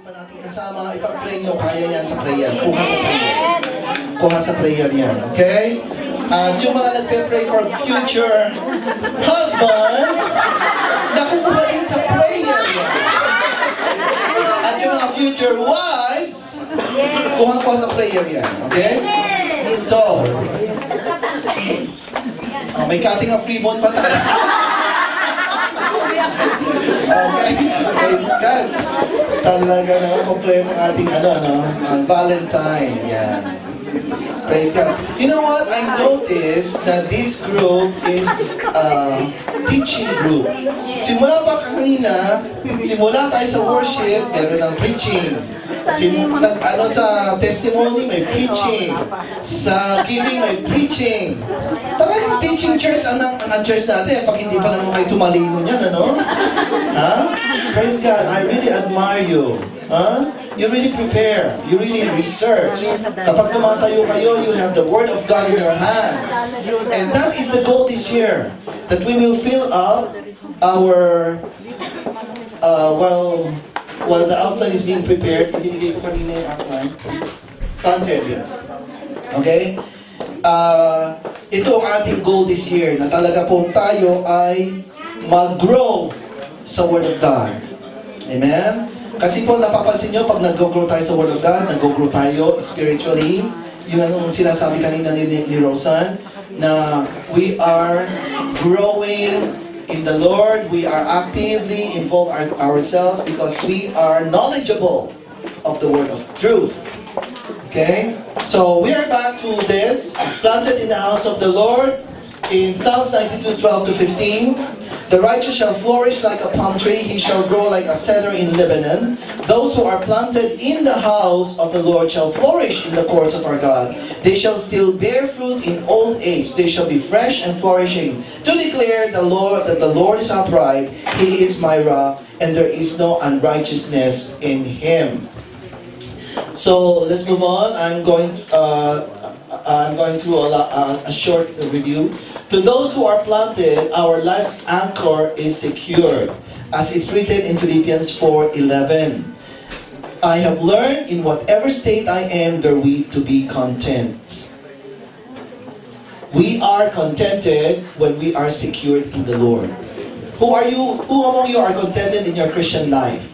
pa natin kasama, ipag-pray nyo, kaya yan sa prayer. Kuha sa prayer. Kuha sa prayer yan, okay? At yung mga nagpe-pray for future husbands, nakukuha din sa prayer yan. At yung mga future wives, kuha sa prayer yan, okay? So, may cutting of ribbon pa tayo. Okay, praise God. Talaga naman kompleto ng ating Valentine. Yan. Praise God. You know what? I noticed that this group is a teaching group. Simula pa kanina, simula tayo sa worship, meron ng preaching. Sa testimony, may preaching. Sa giving, may preaching. Talagang teaching church ang church natin. Pag hindi pa naman kayo tumalino niyan, ano? Ha? Praise God. I really admire you. Huh? You really prepare. You really research. Kapag tumatayo kayo, you have the Word of God in your hands. And that is the goal this year. That we will fill up our, while the outline is being prepared, binigay ko kanina yung outline. Planted, yes. Okay? Ito ang ating goal this year, na talaga pong tayo ay mag-grow sa Word of God. Amen? Kasi po, napapansin nyo, pag nag-grow tayo sa Word of God, nag-grow tayo spiritually. Yung anong sinasabi kanina ni Rosan, na we are growing in the Lord, we are actively involved ourselves because we are knowledgeable of the word of truth. Okay? So, we are back to this, planted in the house of the Lord, in Psalms 92:12-15. The righteous shall flourish like a palm tree, he shall grow like a cedar in Lebanon. Those who are planted in the house of the Lord shall flourish in the courts of our God. They shall still bear fruit in old age. They shall be fresh and flourishing, to declare the Lord that the Lord is upright. He is my rock, and there is no unrighteousness in him. So let's move on. I'm going through a short review. To those who are planted, our life's anchor is secured, as it's written in Philippians 4:11. I have learned in whatever state I am, there we to be content. We are contented when we are secured in the Lord. Who are you? Who among you are contented in your Christian life?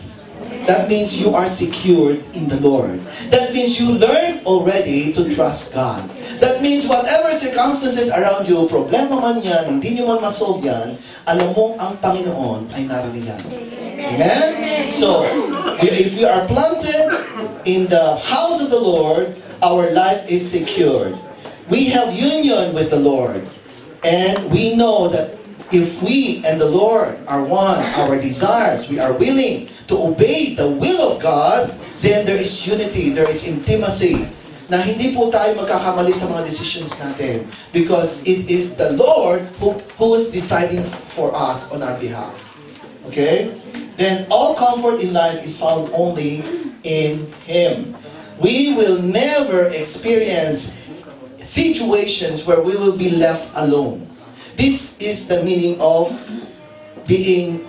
That means you are secured in the Lord. That means you learned already to trust God. That means whatever circumstances around you, problema man yan, hindi nyo man masolve yan, alam mong ang Panginoon ay naririyan. Amen? So, if we are planted in the house of the Lord, our life is secured. We have union with the Lord. And we know that if we and the Lord are one, our desires, we are willing to obey the will of God, then there is unity, there is intimacy, na hindi po tayo magkakamali sa mga decisions natin because it is the Lord who is deciding for us on our behalf. Okay? Then all comfort in life is found only in Him. We will never experience situations where we will be left alone. This is the meaning of being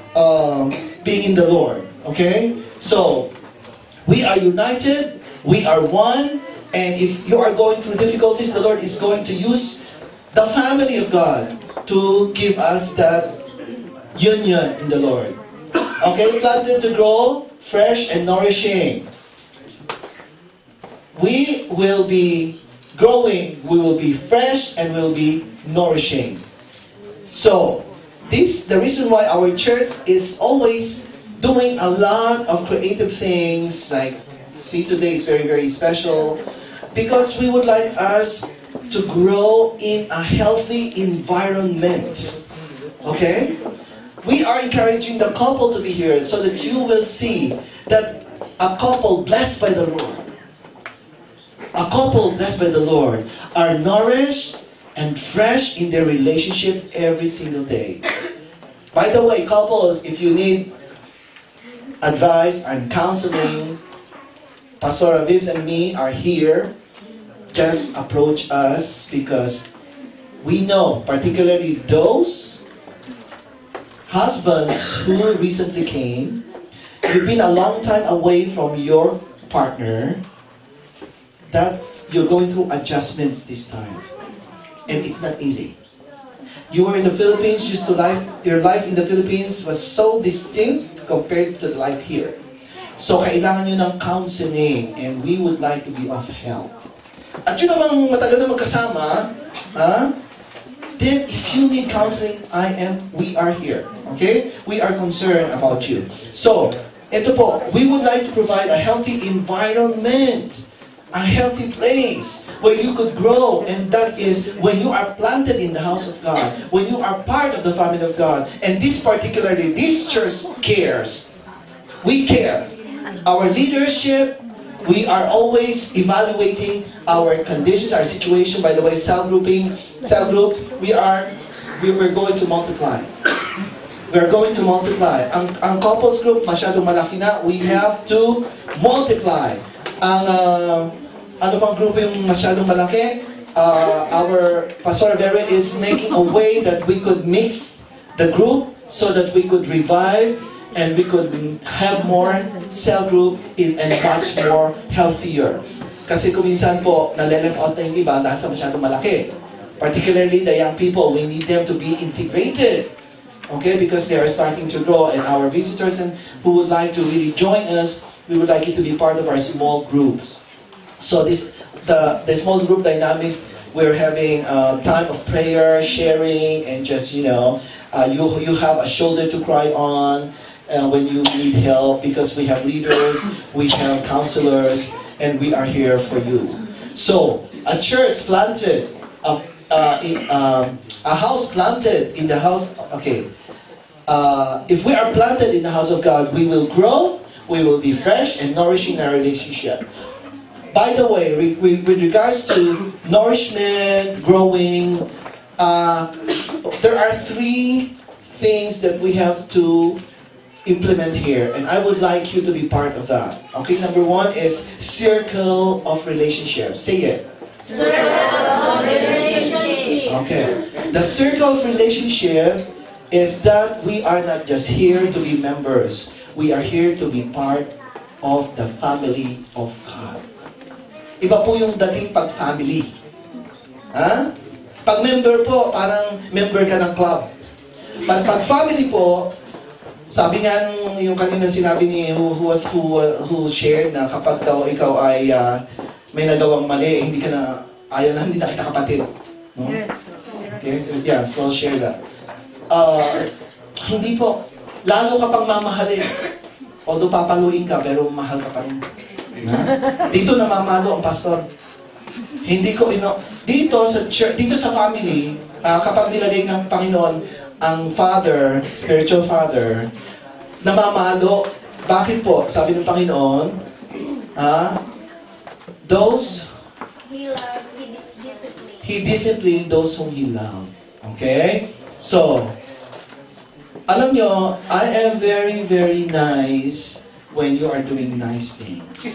in the Lord. Okay? So, we are united, we are one, and if you are going through difficulties, the Lord is going to use the family of God to give us that union in the Lord. Okay? Planted to grow, fresh and nourishing. We will be growing, we will be fresh, and we will be nourishing. So, the reason why our church is always doing a lot of creative things, like, see today it's very, very special, because we would like us to grow in a healthy environment. Okay? We are encouraging the couple to be here so that you will see that a couple blessed by the Lord, a couple blessed by the Lord are nourished and fresh in their relationship every single day. By the way, couples, if you need advice and counseling, Pastor Aviv and me are here. Just approach us because we know, particularly those husbands who recently came, you've been a long time away from your partner, that's, you're going through adjustments this time. And it's not easy. You were in the Philippines, used to your life in the Philippines was so distinct compared to the life here. So, kailangan nyo ng counseling, and we would like to be of help. At yun namang matagal na magkasama, then if you need counseling, we are here. Okay? We are concerned about you. So, ito po, we would like to provide a healthy environment, a healthy place where you could grow, and that is when you are planted in the house of God, when you are part of the family of God, and this church cares. We care. Our leadership, we are always evaluating our conditions, our situation. By the way, cell groups, we're going to multiply. We're going to multiply. Ang couples group, masyadong malaki na. We have to multiply. Ano pang grupo yung masyadong malaki? Our Pastor Vera is making a way that we could mix the group so that we could revive and we could have more cell group and much more healthier. Kasi kung minsan po, naleleft out na yung iba dahil sa masyadong malaki. Particularly the young people, we need them to be integrated. Okay, because they are starting to grow, and our visitors who would like to really join us, we would like you to be part of our small groups. So the small group dynamics, we're having time of prayer, sharing, and just, you have a shoulder to cry on when you need help, because we have leaders, we have counselors, and we are here for you. So, a church planted, a house planted in the house, okay. If we are planted in the house of God, we will grow, we will be fresh and nourishing our relationship. By the way, with regards to nourishment, growing, there are 3 things that we have to implement here, and I would like you to be part of that. Okay, number 1 is circle of relationships. Say it. Circle of relationship. Okay. The circle of relationship is that we are not just here to be members. We are here to be part of the family of God. Iba po yung dating pag-family. Pag member po, parang member ka ng club. Pag family po, sabi nga yung kanina sinabi ni who shared na kapag daw ikaw ay may nagawang mali, hindi na kita kapatid. No? Okay? Yeah, so I'll share that. Hindi po. Lalo ka pang mamahalin. Although papaluin ka, pero mahal ka pa rin. Dito namamalo ang pastor. Hindi ko dito sa church, dito sa family, kapag nilagay ng Panginoon ang father, spiritual father, namamalo. Bakit po? Sabi ng Panginoon, those He disciplined those whom He loved. Okay? So, alam nyo, I am very, very nice when you are doing nice things.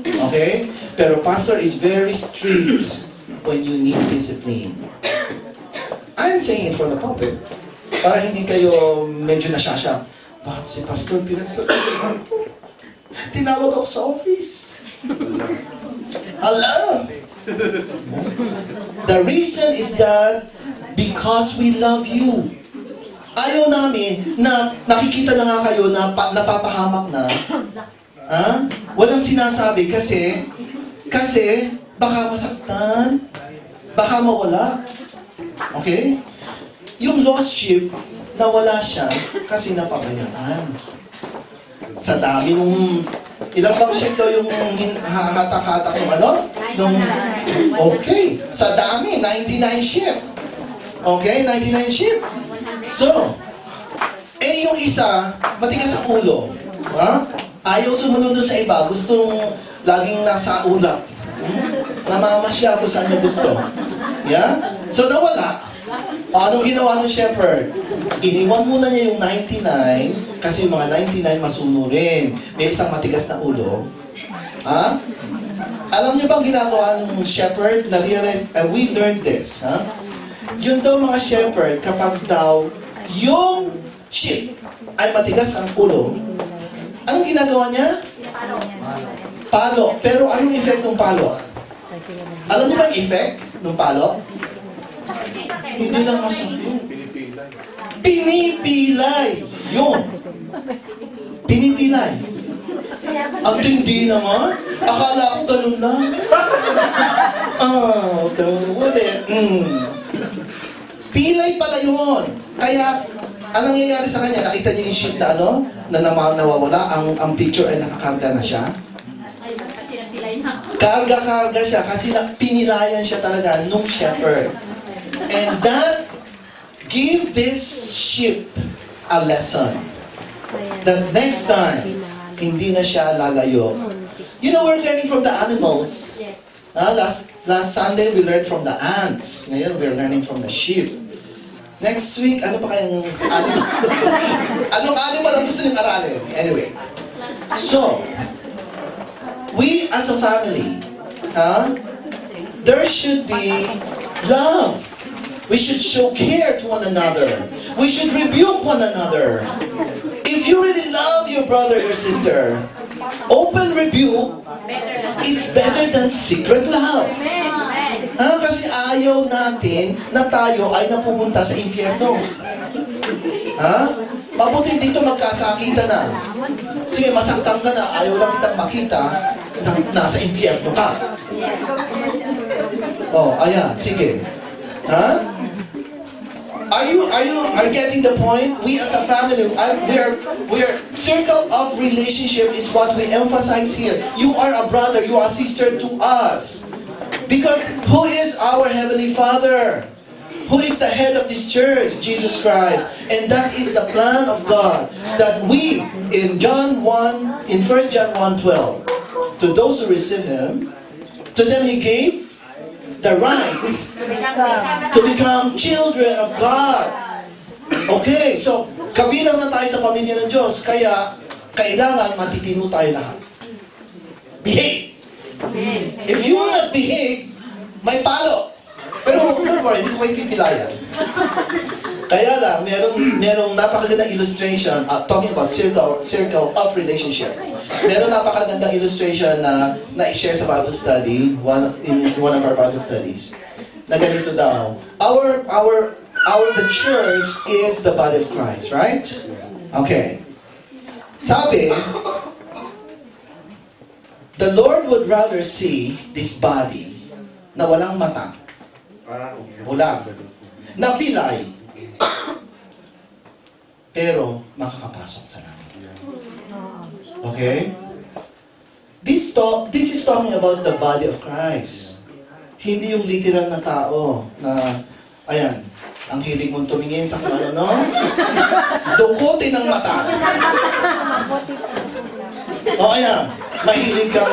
Okay? Pero pastor is very strict when you need discipline. I'm saying it from the pulpit. Para hindi kayo medyo nasyasya. Bakit si pastor pinagsabihan ko? Tinawag ako sa office. Hello? The reason is that because we love you. Ayaw namin na nakikita na nga kayo na napapahamak na. Walang sinasabi kasi baka masaktan, baka mawala. Okay? Yung lost sheep, nawala siya kasi napabayaan. Sa dami nung ilang bang sheep daw yung hatak-hatak ng okay, sa dami, 99 sheep. Okay, 99 sheep. So, yung isa, matigas ang ulo. Ayaw sumunod sa iba, gustong laging nasa ulap. Namamasya kung saan niya gusto. Yeah? So, nawala. Anong ginawa ng shepherd? Iniwan muna niya yung 99, kasi yung mga 99 masunurin. May isang matigas na ulo. Alam niyo bang ginagawa ng shepherd? Na-realize, we learned this. Yun daw mga shepherd, kapag daw yung sheep ay matigas ang ulo, Anong ginagawa niya? Palo. Pero anong effect ng palo? Alam niyo ba yung effect ng palo? Hindi lang masakit. Pinipilay. Yun. Pinipilay. Ang tindi naman. Akala ko ganun lang. Okay. Ulit. Pilay pala yun. Kaya, anong nangyayari sa kanya? Nakita niyo yung sheet na ano? Na nawawala. Ang picture ay nakakarga na siya. Karga-karga siya kasi pinilayan siya talaga nung shepherd. And that give this sheep a lesson. That next time, hindi na siya lalayo. You know, we're learning from the animals. Last Sunday, we learned from the ants. Ngayon, we're learning from the sheep. Next week, ano pa kayang animal? Anong animal ang gusto niyong aralin? Anyway. So, we as a family, there should be love. We should show care to one another. We should rebuke one another. If you really love your brother or sister, open rebuke is better than secret love. Kasi ayaw natin na tayo ay napupunta sa impyerno. Mabuti dito magkasakitan na. Sige, masaktan ka na, ayaw lang kitang makita, nasa impyerno ka. Ayan, sige. Are you getting the point? We as a family, we are circle of relationship is what we emphasize here. You are a brother, you are a sister to us. Because who is our Heavenly Father? Who is the head of this church? Jesus Christ. And that is the plan of God. That we, in 1 John 1:12, to those who receive Him, to them He gave the right to become children of God. Okay, so kabilang na tayo sa pamilya ng Diyos, kaya kailangan matitino tayo lahat. Behave! If you will not behave, may palo. Pero don't worry, hindi ko kayo pipilayan. Kaya lang, merong napakagandang illustration, talking about circle of relationships. Meron napakagandang illustration na i-share sa Bible study, in one of our Bible studies. Na ganito daw. The church is the body of Christ, right? Okay. Sabi, the Lord would rather see this body na walang mata, bulag, na pilay, pero makakapasok sa langit. Okay? This is talking about the body of Christ. Hindi yung literal na tao na, ayan, ang hilig mong tumingin sa kung ano, no? Dukutin ang mata. Ayan, mahilig kang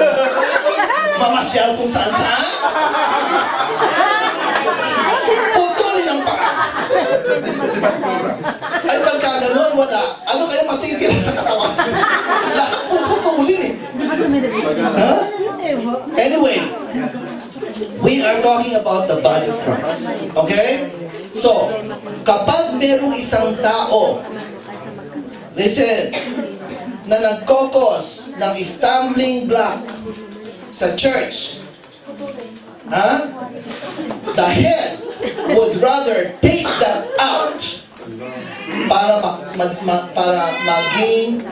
mamasyal kung saan-saan. Putulin ang paa. Ay, pagka ganun, wala. Ano kaya matitira sa katawan? Lahat puputulin eh. Anyway, we are talking about the body of Christ. Okay? So, kapag merong isang tao, listen, na nagkokos ng stumbling block sa church, the head would rather take that out para maging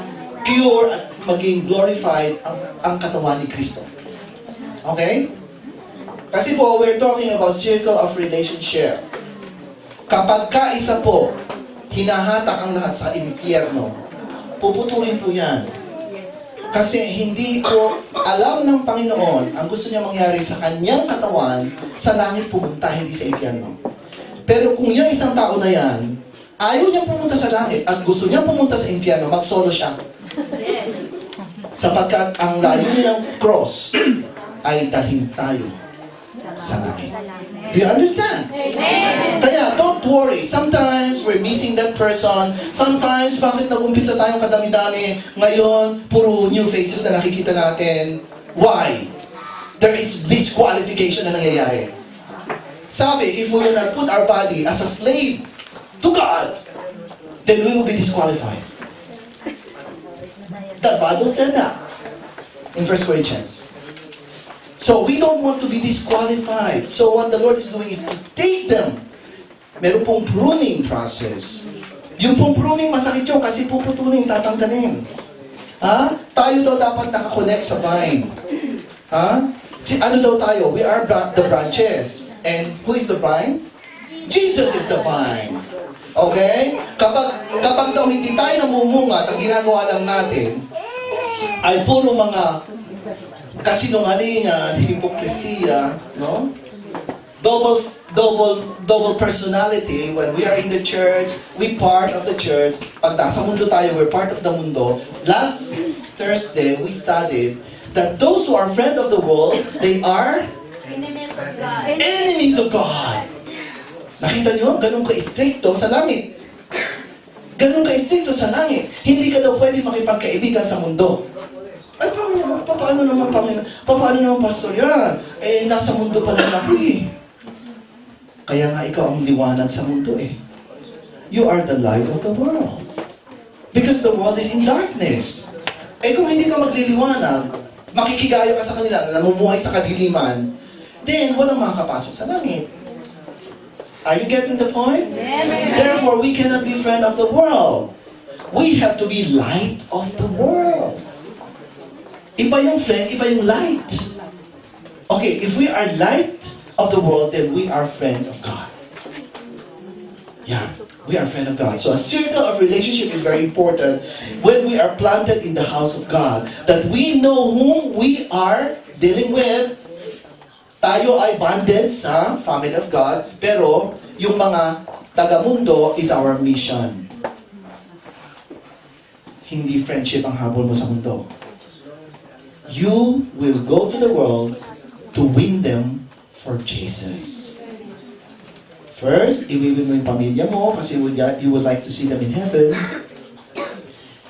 pure at maging glorified ang katawan ni Kristo. Okay? Kasi po, we're talking about circle of relationship. Kapag kaisa po, hinahatak ang lahat sa impyerno, puputulin po yan. Kasi hindi po alam ng Panginoon ang gusto niya mangyari sa kanyang katawan, sa langit pumunta, hindi sa impyerno. Pero kung yung isang tao na yan, ayaw niya pumunta sa langit at gusto niya pumunta sa impyerno, mag-solo siya. Sapagkat ang layunin ng cross ay dalhin tayo sa langit. Do you understand? Amen. Kaya, don't worry. Sometimes, we're missing that person. Sometimes, bakit nag-umpisa tayong kadami-dami? Ngayon, puro new faces na nakikita natin. Why? There is disqualification na nangyayari. Sabi, if we will not put our body as a slave to God, then we will be disqualified. The Bible said that in 1 Corinthians. So we don't want to be disqualified. So what the Lord is doing is to take them. Meron pong pruning process. Yung pong pruning masakit yun kasi puputulin, tatanggalin. Ha? Tayo daw dapat nakakonect sa vine. Ha? Ano daw tayo? We are the branches. And who is the vine? Jesus is the vine. Okay? Kapag daw hindi tayo namumunga at ang ginagawa lang natin ay puro mga kasinungalingan, hipokresiya, no? Double personality. When we are in the church, we part of the church. Pag nasa mundo tayo, we're part of the mundo. Last Thursday, we studied that those who are friends of the world, they are Enemies of God. enemies of God. Nakita nyo? Ganun ka-stricto sa langit. Ganun ka-stricto sa langit. Hindi ka daw pwede makipagkaibigan sa mundo. Ay, paano naman, pastor yan? Eh, nasa mundo pa lang ako eh. Kaya nga ikaw ang liwanag sa mundo eh. You are the light of the world. Because the world is in darkness. Eh kung hindi ka magliliwanag, makikigaya ka sa kanila, namumuhay sa kadiliman, then walang makakapasok sa langit. Are you getting the point? Amen. Therefore, we cannot be friend of the world. We have to be light of the world. Iba yung friend, iba yung light. Okay, if we are light of the world, then we are friend of God. Yeah, we are friend of God. So a circle of relationship is very important when we are planted in the house of God. That we know whom we are dealing with. Tayo ay bonded sa family of God, pero yung mga taga-mundo is our mission. Hindi friendship ang habol mo sa mundo. You will go to the world to win them for Jesus. First, iwiwin mo yung pamilya mo kasi you would like to see them in heaven.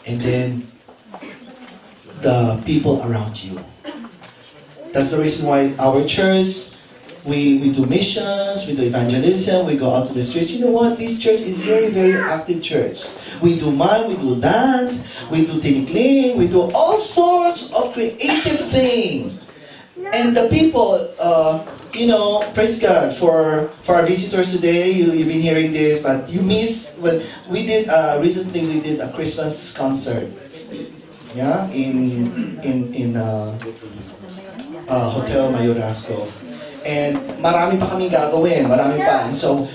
And then, the people around you. That's the reason why our church, we do missions, we do evangelism, we go out to the streets. You know what? This church is very, very active church. We do mime, we do dance, we do tinikling, we do all sorts of creative things. And the people, praise God for our visitors today. You've been hearing this, but you missed when we did recently. We did a Christmas concert, yeah, in Hotel Mayorasco, and marami pa kaming gagawin, marami pa. And so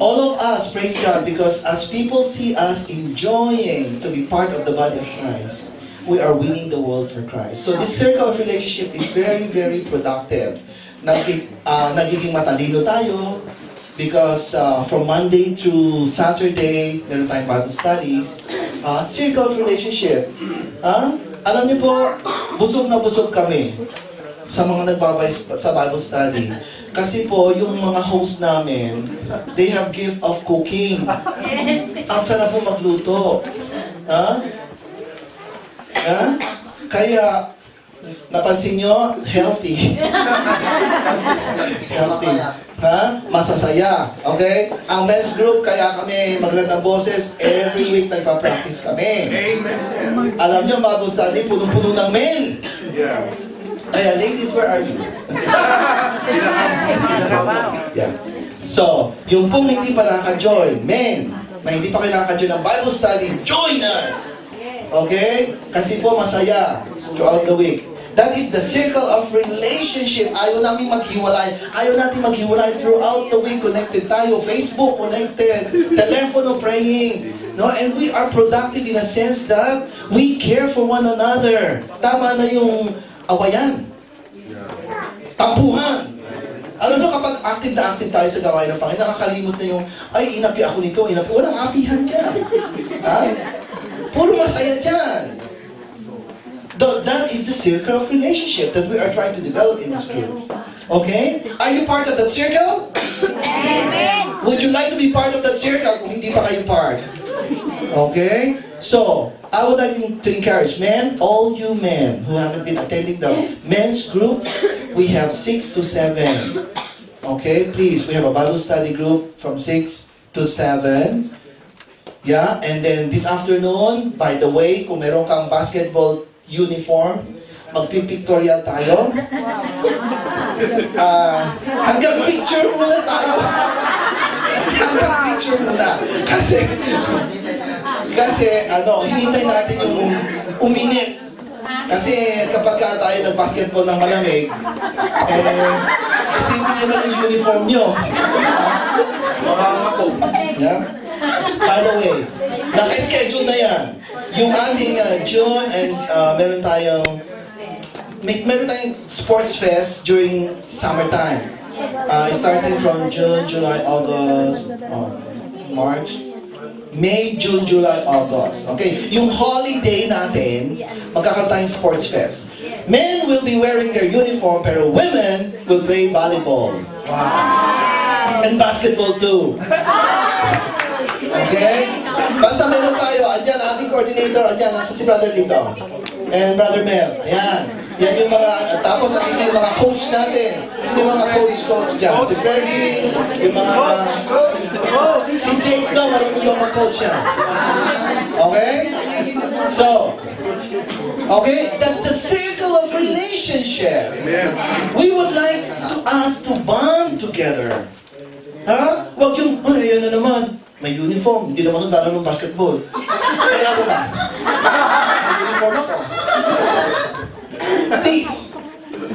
all of us praise God because as people see us enjoying to be part of the body of Christ, we are winning the world for Christ. So this circle of relationship is very, very productive. Nagiging matalino tayo because from Monday through Saturday, meron tayong Bible studies. Circle of relationship. Alam niyo po, busog na busog kami sa mga nagbabay sa Bible study. Kasi po, yung mga host namin, they have gift of cooking. Ang sarap po magluto. Kaya, napansin nyo, healthy. Healthy. Masasaya. Okay? Ang men's group, kaya kami magandang boses, every week nagpa-practice kami. Alam nyo, Bible study, punong-puno ng men. Kaya, ladies, where are you? Yeah. So, yung pong hindi pa nakaka-join, men, na hindi pa kayo nakaka-join ng Bible study, join us! Okay? Kasi po masaya throughout the week. That is the circle of relationship. Ayaw namin maghiwalay. Ayaw natin maghiwalay throughout the week. Connected tayo. Facebook, connected. Telephone, praying. No? And we are productive in a sense that we care for one another. Tama na yung awayan. Tampuhan. Alam nyo, kapag active na active tayo sa gawain ng Panginoon, nakakalimot na yung, ay, inapi ako nito, inapi. Walang apihan dyan. Puro masaya dyan. That is the circle of relationship that we are trying to develop in this group. Okay? Are you part of that circle? Amen. Would you like to be part of that circle kung hindi pa kayo part? Okay? So, I would like to encourage men, all you men who haven't been attending the men's group, we have 6 to 7. Okay? Please, we have a Bible study group from 6 to 7. Yeah, and then this afternoon, by the way, kung meron kang basketball uniform, magpipictorial tayo. Hanggang picture muna tayo. Hanggang picture muna. Kasi hinintay natin yung uminit. Kasi kapag tayo nag-basketball ng malamig, simple naman yung uniform nyo. Yeah? By the way, naka-schedule na yan. Yung ating June and meron tayong sports fest during summertime. Starting from June, July, August, March, May, June, July, August. Okay, yung holiday natin, magkakaroon tayong sports fest. Men will be wearing their uniform, pero women will play volleyball. And basketball too. Okay? Basta meron tayo, andyan, ating coordinator, andyan, nasa si Brother Lito. And Brother Mel, ayan. Yan yung mga, tapos andito yung mga coach natin. Sino yung mga coach dyan? Si Freddy, yung mga, si James daw, marunong daw mag-coach yan. Okay? So, okay, that's the circle of relationship. We would like us to bond together. Ha? Huwag yung, yan na naman. May uniform, hindi naman ito ng basketball. Kaya ako ba? May uniform ako. Please,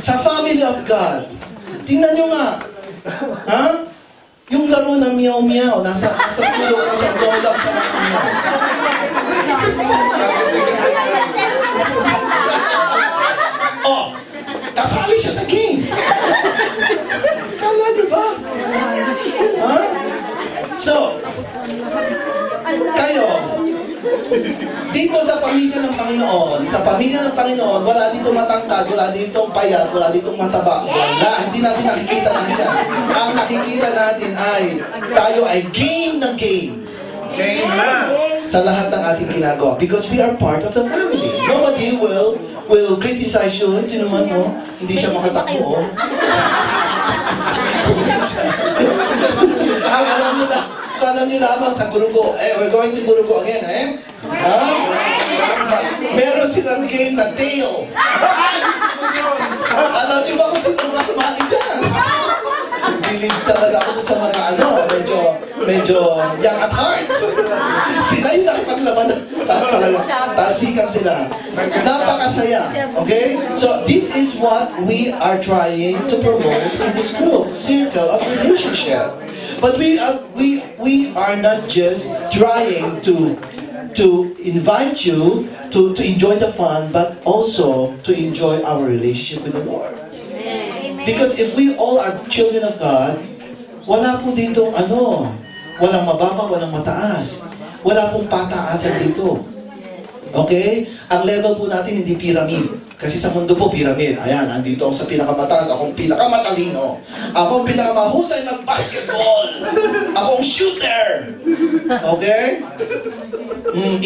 sa family of God, tingnan nyo nga. Ha? Yung laro na meow-meow, nasa sulok na siya, down lang siya ng meow. Oh, kasali siya sa game. Kala nyo ba? Ha? So, kayo, dito sa pamilya ng Panginoon, wala dito matangkad, wala dito payat, wala dito mataba. Wala, hindi natin nakikita na dyan. Ang nakikita natin ay, tayo ay game ng game. Game na! Sa lahat ng ating ginagawa. Because we are part of the family. Nobody will criticize you. Hindi naman mo, hindi siya makatakbo. Alam niyo lamang sa Gurugo. We're going to Gurugo again, Ha? Meron silang game na tail. Alam niyo ba kung sino mga sumali dyan? Believe talaga ako sa mga medyo young at heart. Sila yung nakipaglaban talaga. Talsikan sila. Napakasaya. Okay? So, this is what we are trying to promote in this group. Circle of relationship. But we are not just trying to invite you to enjoy the fun, but also to enjoy our relationship with the Lord. Because if we all are children of God, wala po dito walang mababa, walang mataas. Wala pong pataasan dito. Okay? Ang level po natin hindi pyramid. Kasi sa mundo po, pyramid. Ayan, andito ako sa pinakamataas. Akong pinakamatalino. Akong pinakamahusay mag-basketball. Akong shooter. Okay?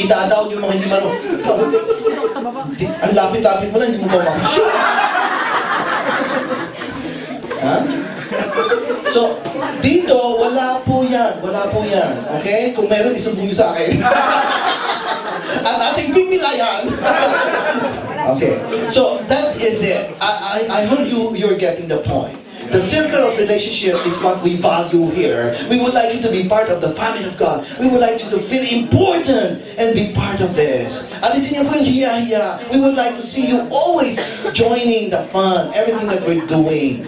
Idadaw yung mga hindi marunong. Ang lapit-lapit mo lang, hindi mo ba makashoot? Ha? So, dito, wala po yan. Wala po yan. Okay? Kung meron, isumbong niyo sa akin. At ating pimilayan. Okay. So, that is it. I hope you're getting the point. The circle of relationship is what we value here. We would like you to be part of the family of God. We would like you to feel important and be part of this. Alisin niyo po yung hiya-hiya. We would like to see you always joining the fun, everything that we're doing.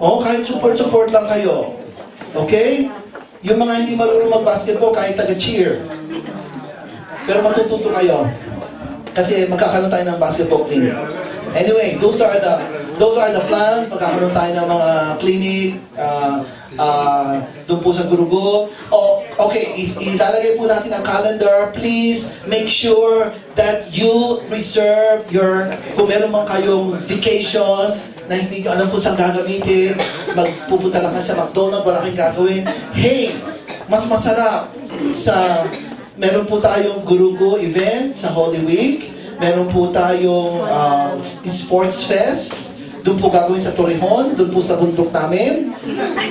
Kahit support lang kayo. Okay? Yung mga hindi marunong mag-basketball, kahit taga-cheer. Pero matututo kayo. Kasi magkakaroon tayo ng basketball clinic. Anyway, those are the plans. Magkakaroon tayo ng mga clinic doon po sa Gurugo. Okay, ilalagay po natin ang calendar. Please make sure that you reserve kung meron man kayong vacation na hindi nyo alam kung saan gagamitin, magpupunta lang kayo sa McDonald's, wala kayong gagawin. Hey, mas masarap meron po tayong Gurugo event sa Holy Week. Meron po tayong sports fest. Doon po gagawin sa Torrejon. Doon po sa bundok namin.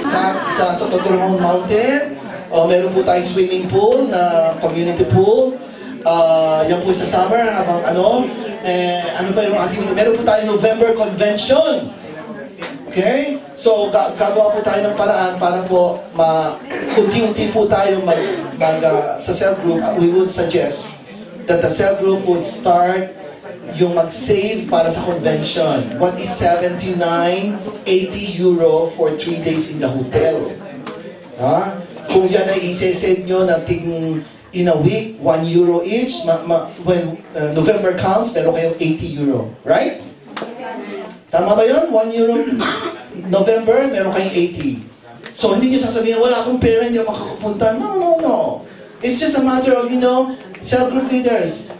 Sa Torrejon Mountain. Meron po tayong swimming pool na community pool. Yan po sa summer habang ano pa yung activity. Meron po tayong November convention. Okay? So, gagawa po tayo ng paraan para po unti-unti po tayo sa cell group. We would suggest that the cell group would start yung mag-save para sa convention. What is 79, 80 euro for 3 days in the hotel? Ha? Kung yan ay isa-save nyo na in a week, 1 euro each, when November comes, meron kayong 80 euro. Right? Tama ba yun? 1 euro November, meron kayong 80. So, hindi nyo sasabihin, wala akong pera, hindi ako makakapunta. No. It's just a matter of, cell group leaders,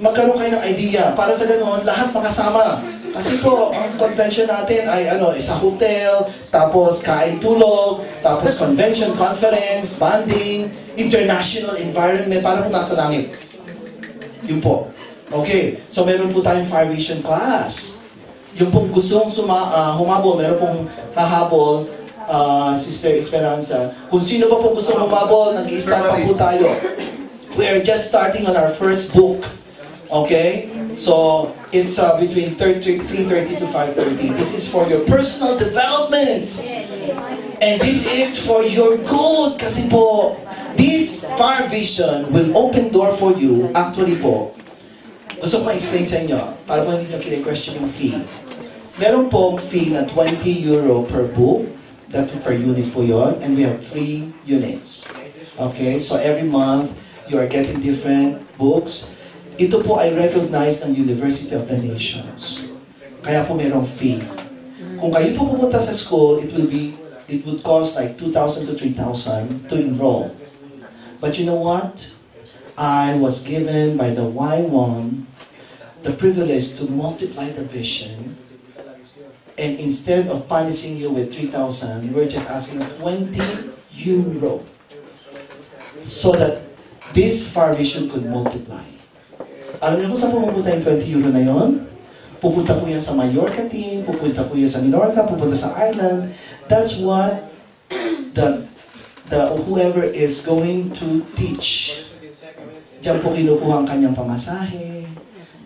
magkaroon kayo ng idea. Para sa ganoon, lahat makasama. Kasi po, ang convention natin ay sa hotel, tapos kain tulog, tapos convention, conference, bonding, international environment, para po nasa langit. Yun po. Okay, so meron po tayong Fire Vision class. Yung pong gustong humabol, meron pong hahabol, Sister Esperanza. Kung sino pa pong gustong humabol, nag-i-start pa po tayo. We are just starting on our first book. Okay? So, it's between 3:30 to 5:30. This is for your personal development. And this is for your good. Kasi po, this Fire Vision will open door for you. Actually po, gusto ko ma-explain sa inyo, para po hindi nyo kine-question yung fee. Meron pong fee na 20 euro per book, that per unit po yon, and we have 3 units. Okay, so every month, you are getting different books. Ito po ay recognized ng University of the Nations. Kaya po merong fee. Kung kayo po pupunta sa school, it would cost like 2,000 to 3,000 to enroll. But you know what? I was given by the Y1 the privilege to multiply the vision, and instead of punishing you with 3,000, we're just asking 20 euro so that this Fire Vision could multiply. Alam niyo kung saan pupunta yung 20 euro na yon? Pupunta po yan sa Mallorca team, pupunta po yan sa Minorca, pupunta sa Ireland. That's what the whoever is going to teach. Diyan po kinukuha ang kanyang pamasahe.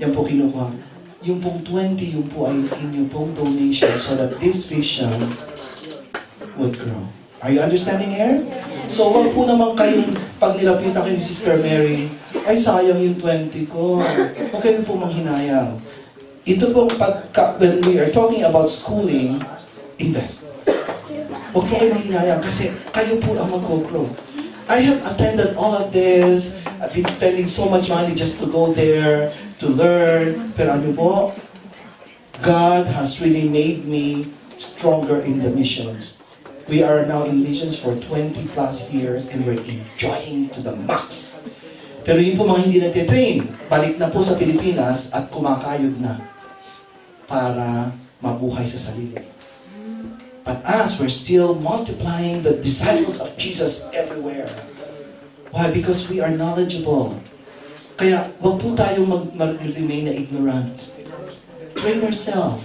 Diyan po kinukuha. Yung pong 20, yung po ay inyong pong donation so that this vision would grow. Are you understanding it? So, wag po naman kayong pag nilapitan kayo ni Sister Mary, ay sayang yung 20 ko. Huwag kayo po manghinayang. Ito pong when we are talking about schooling, invest. Huwag po kayo manghinayang kasi kayo po ang mag-grow. I have attended all of this. I've been spending so much money just to go there, to learn. Pero ano po, God has really made me stronger in the missions. We are now in missions for 20 plus years and we're enjoying to the max. Pero yun po mga hindi nagtitrain, balik na po sa Pilipinas at kumakayod na para mabuhay sa sarili. But us, we're still multiplying the disciples of Jesus everywhere. Why? Because we are knowledgeable. Kaya, wag po tayong mag-remain na ignorant. Train yourself.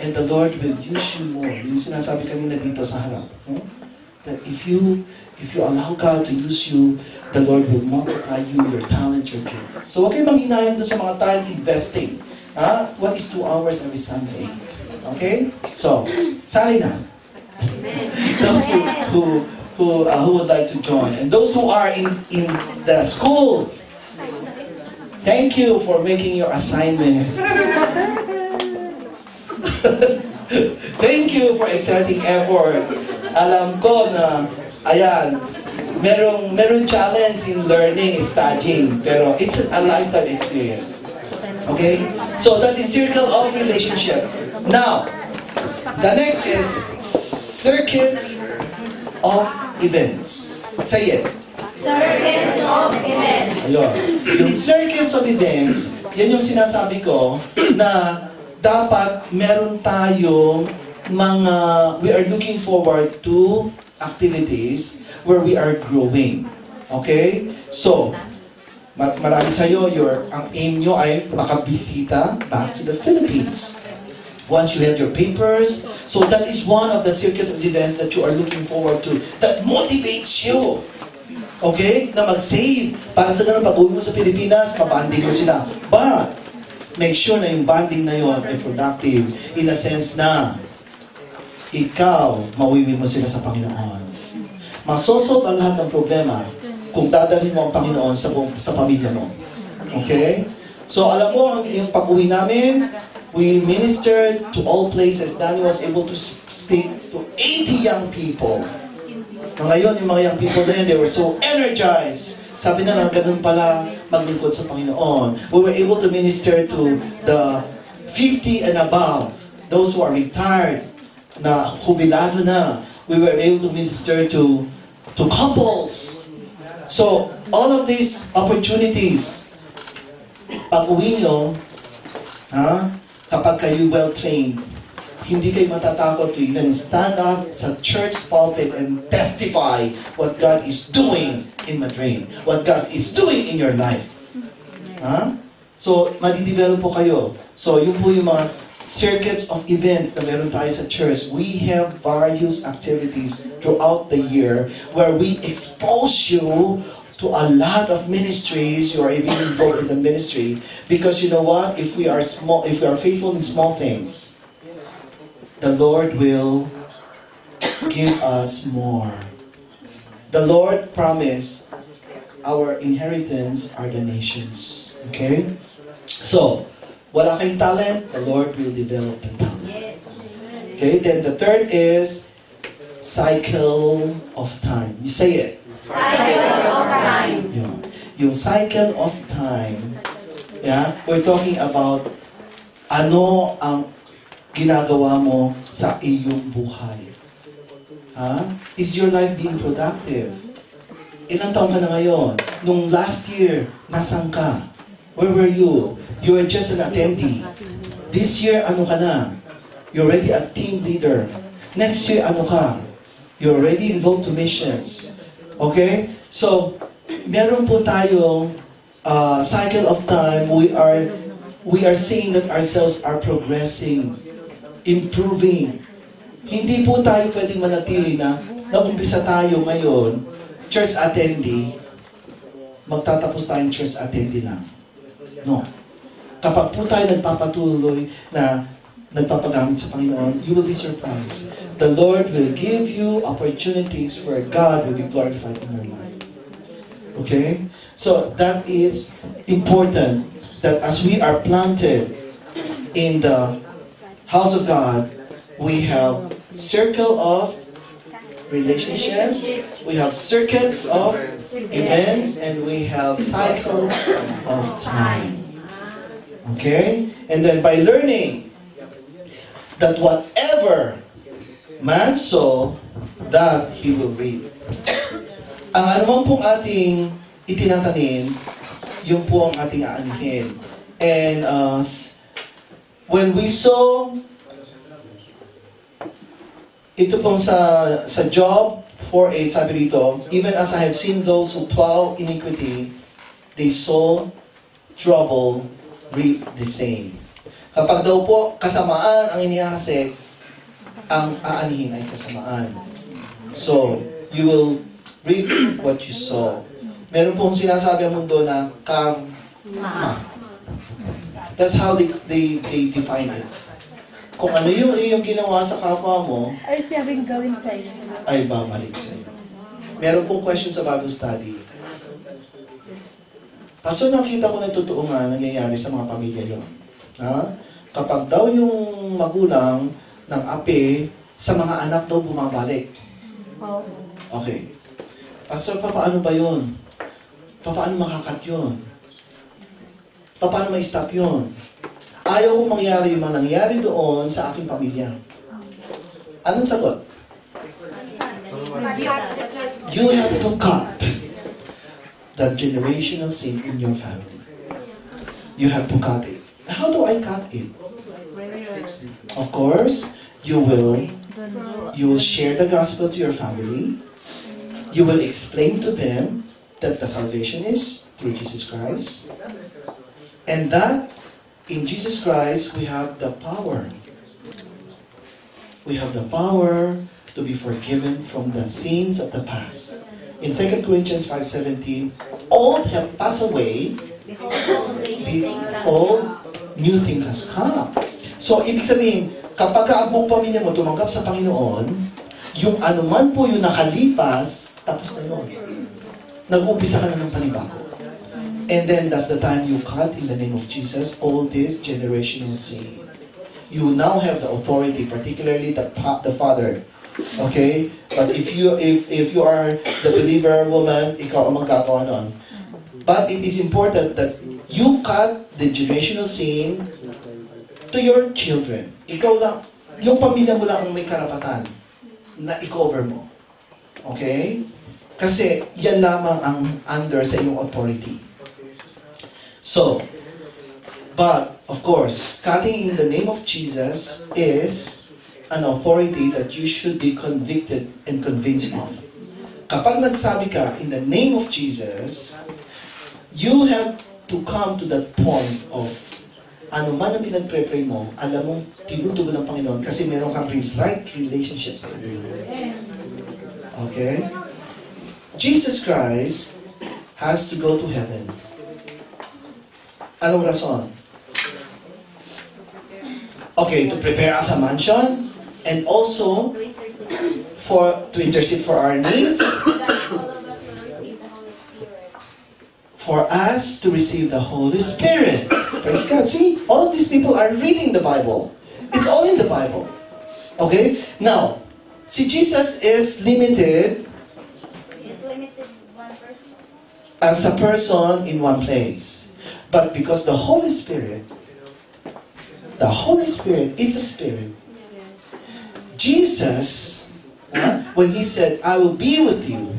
And the Lord will use you more. Yung sinasabi kanina dito sa harap. That if you allow God to use you, the Lord will multiply you, your talent, your gift. So, wag kayo manghinayang doon sa mga time investing. What is 2 hours every Sunday? Okay? So, sali na. Those who would like to join. And those who are in the school, thank you for making your assignment. Thank you for exerting effort. Alam ko na, ayan, merong challenge in learning, studying, pero it's a lifetime experience. Okay? So that is circle of relationship. Now, the next is circuits of events. Say it. Circuits of events. Ayun. Yung circuits of events, yan yung sinasabi ko na dapat meron tayong we are looking forward to activities where we are growing. Okay? So, marami sa'yo, ang aim nyo ay makabisita back to the Philippines. Once you have your papers, so that is one of the circuit of events that you are looking forward to, that motivates you. Okay? Na mag-save. Para sa ganun, pag uwi mo sa Pilipinas, mabanding mo sila. But, make sure na yung banding na yon ay productive in a sense na ikaw, mauwi mo sila sa Panginoon. Masosolve ang lahat ng problema kung dadalhin mo ang Panginoon sa pamilya mo. Okay? So, alam mo, yung pag-uwi namin, we ministered to all places. Danny was able to speak to 80 young people. Ngayon, yung mga young people na yun, they were so energized. Sabi na lang, ganun pala maglingkod sa Panginoon. We were able to minister to the 50 and above, those who are retired, na jubilado na. We were able to minister to couples. So, all of these opportunities, pag-uwi nyo, kapag kayo well-trained, hindi kayo matatakot to even stand up sa church pulpit and testify what God is doing in Madrid, what God is doing in your life. So, madidevelop po kayo. So, yun po yung mga circuits of events na meron tayo sa church. We have various activities throughout the year where we expose you to a lot of ministries. You are even involved in the ministry because you know what? If we are faithful in small things, the Lord will give us more. The Lord promised our inheritance are the nations. Okay? So, wala kayong talent, the Lord will develop the talent. Okay? Then the third is cycle of time. You say it. Cycle of time. Yung cycle of time, we're talking about ano ang ginagawa mo sa iyong buhay. Is your life being productive? Ilang taon ka na ngayon? Nung last year, nasan ka? Where were you? You were just an attendee. This year, ano ka na? You're already a team leader. Next year, ano ka? You're already involved to missions. Okay? So, meron po tayong cycle of time. We are seeing that ourselves are progressing, improving. Hindi po tayo pwedeng manatili na nag-umpisa tayo ngayon, church attendee, magtatapos tayong church attendee lang. No. Kapag po tayo nagpapatuloy na nagpapagamit sa Panginoon, you will be surprised. The Lord will give you opportunities where God will be glorified in your life. Okay? So, that is important that as we are planted in the house of God, we have circle of relationships, we have circuits of events, and we have cycle of time. Okay? And then by learning that whatever man sow, that he will reap. Ang anumang pong ating itinatanim, yun po ang ating aanihin. And when we sow, ito pong sa Job 4:8, sabi dito, even as I have seen those who plow iniquity, they sow trouble, reap the same. Kapag daw po kasamaan ang inihasik, ang aanihin ay kasamaan. So, you will reap what you sow. Meron pong sinasabi ang mundo na karma. That's how they define it. Kung ano yung iyong ginawa sa kapwa mo, Ay siyang gawin sa iyo. ay babalik sa iyo. Meron pong question sa Bible study. Kaso nakita ko na totoo nga nangyayari sa mga pamilya yun. Kapag daw yung magulang ng ape, sa mga anak daw bumabalik. Okay. Pastor, paano ba yun? Paano makakat yun? Paano ma-stop yun? Ayaw kong mangyari yung mga nangyari doon sa aking pamilya. Anong sagot? You have to cut the generational sin in your family. You have to cut it. How do I cut it? Of course, you will share the gospel to your family. You will explain to them that the salvation is through Jesus Christ. And that in Jesus Christ, we have the power. We have the power to be forgiven from the sins of the past. In 2 Corinthians 5:17, old have passed away, behold, new things has come. So, ibig sabihin, kapag ang buong pamilya mo tumanggap sa Panginoon, yung anuman po yung nakalipas, tapos na yun. Nag-umpisa ka na ng panibago. And then, that's the time you cut in the name of Jesus all this generational sin. You now have the authority, particularly the father. Okay? But if you are the believer woman, ikaw ang magkakawa nun. But it is important that you cut the generational sin to your children. Ikaw lang, yung pamilya mo lang ang may karapatan na i-cover mo. Okay? Kasi yan lamang ang under sa iyong authority. So, but, of course, cutting in the name of Jesus is an authority that you should be convicted and convinced of. Kapag nagsabi ka, in the name of Jesus, you have to come to that point of ano man ang pinag-pray mo, alam mo, tinutugon ng Panginoon kasi meron kang right relationship sa Kanya. Okay? Jesus Christ has to go to heaven. Anong rason? Okay, to prepare us a mansion and also to intercede for our needs, for us to receive the Holy Spirit. Praise God. See, all of these people are reading the Bible. It's all in the Bible. Okay? Now, see, Jesus is limited as a person in one place. But because the Holy Spirit is a spirit. Jesus, when He said, I will be with you,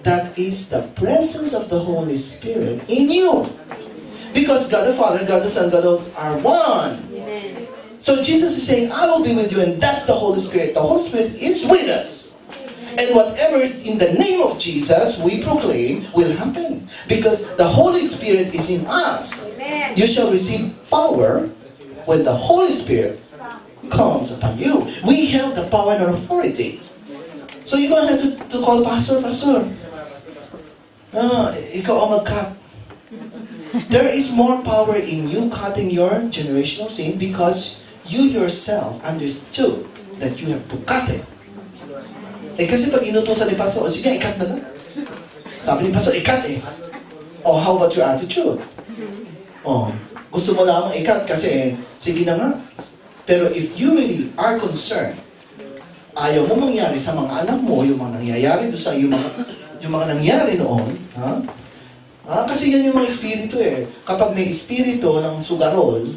that is the presence of the Holy Spirit in you. Because God the Father, God the Son, God the Holy Spirit are one. So Jesus is saying, I will be with you, and that's the Holy Spirit. The Holy Spirit is with us. And whatever in the name of Jesus we proclaim will happen. Because the Holy Spirit is in us. You shall receive power when the Holy Spirit comes upon you. We have the power and authority. So you don't have to call Pastor. Ikaw ang mag-cut. There is more power in you cutting your generational sin because you yourself understood that you have to cut it. Kasi pag inutusan ni Pastor, sige, ikat na lang. Sabi ni Pastor, ikat eh. How about your attitude? Gusto mo lamang ikat kasi, sige na nga. Pero if you really are concerned, ayaw mo mangyari sa mga anak mo, yung mga nangyayari doon sa yung mga nangyari noon, kasi yan yung mga espiritu eh. Kapag may espiritu ng sugarol,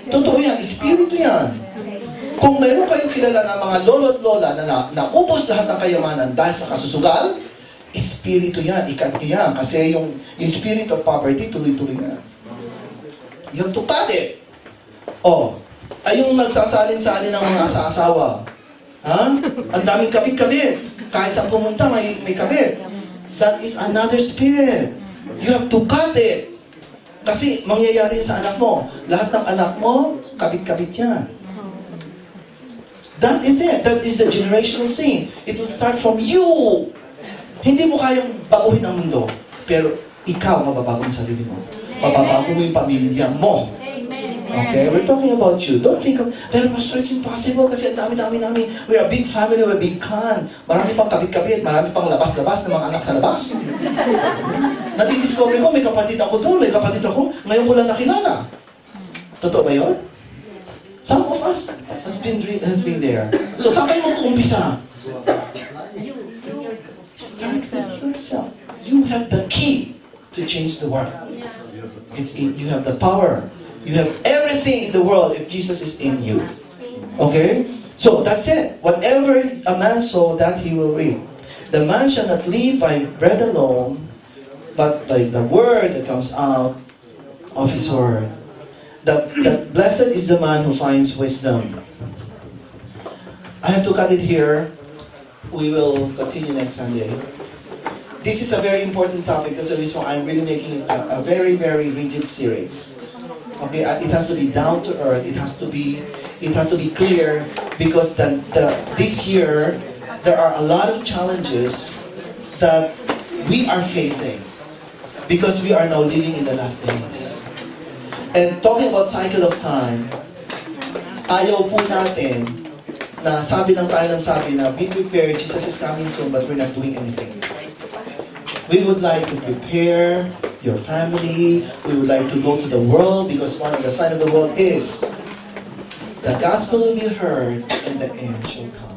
totoo yan, espiritu yan. Kung meron kayong kilala na mga lolo at lola na naubos lahat ng kayamanan dahil sa kasusugal, espiritu yan, ikat nyo yan. Kasi yung spirit of poverty, tuloy-tuloy yan. Yung tukade. Ay yung nagsasalin-salin ng mga asa-asawa. Ang daming kabit-kabit. Kahit saan pumunta, may kabit. That is another spirit. You have to cut it. Kasi mangyayari sa anak mo. Lahat ng anak mo, kabit-kabit yan. That is it. That is the generational sin. It will start from you. Hindi mo kayang baguhin ang mundo. Pero ikaw, mababago mo sarili mo. Mababago mo yung pamilya mo. Okay? We're talking about you. Don't think of, pero Pastor, it's impossible kasi ang dami namin. We're a big family, we're a big clan. Marami pang kabit-kabit, marami pang labas-labas ng mga anak sa labas. Nati-discover ko, may kapatid ako doon, may kapatid ako. Ngayon ko lang nakilala. Totoo ba yun? Some of us has been there. So, saan kayo mag-uumpisa? Start with yourself. You have the key to change the world. You have the power. You have everything in the world if Jesus is in you. Okay? So, that's it. Whatever a man sow, that he will reap. The man shall not live by bread alone, but by the word that comes out of his word. The blessed is the man who finds wisdom. I have to cut it here. We will continue next Sunday. This is a very important topic. That's the reason why I'm really making a very, very rigid series. Okay, it has to be down to earth. It has to be clear because this year there are a lot of challenges that we are facing because we are now living in the last days. And talking about cycle of time, ayaw po natin na sabi lang tayo ng sabi na be prepared, Jesus is coming soon, but we're not doing anything. We would like to prepare your family. We would like to go to the world because one of the signs of the world is the gospel will be heard and the end shall come.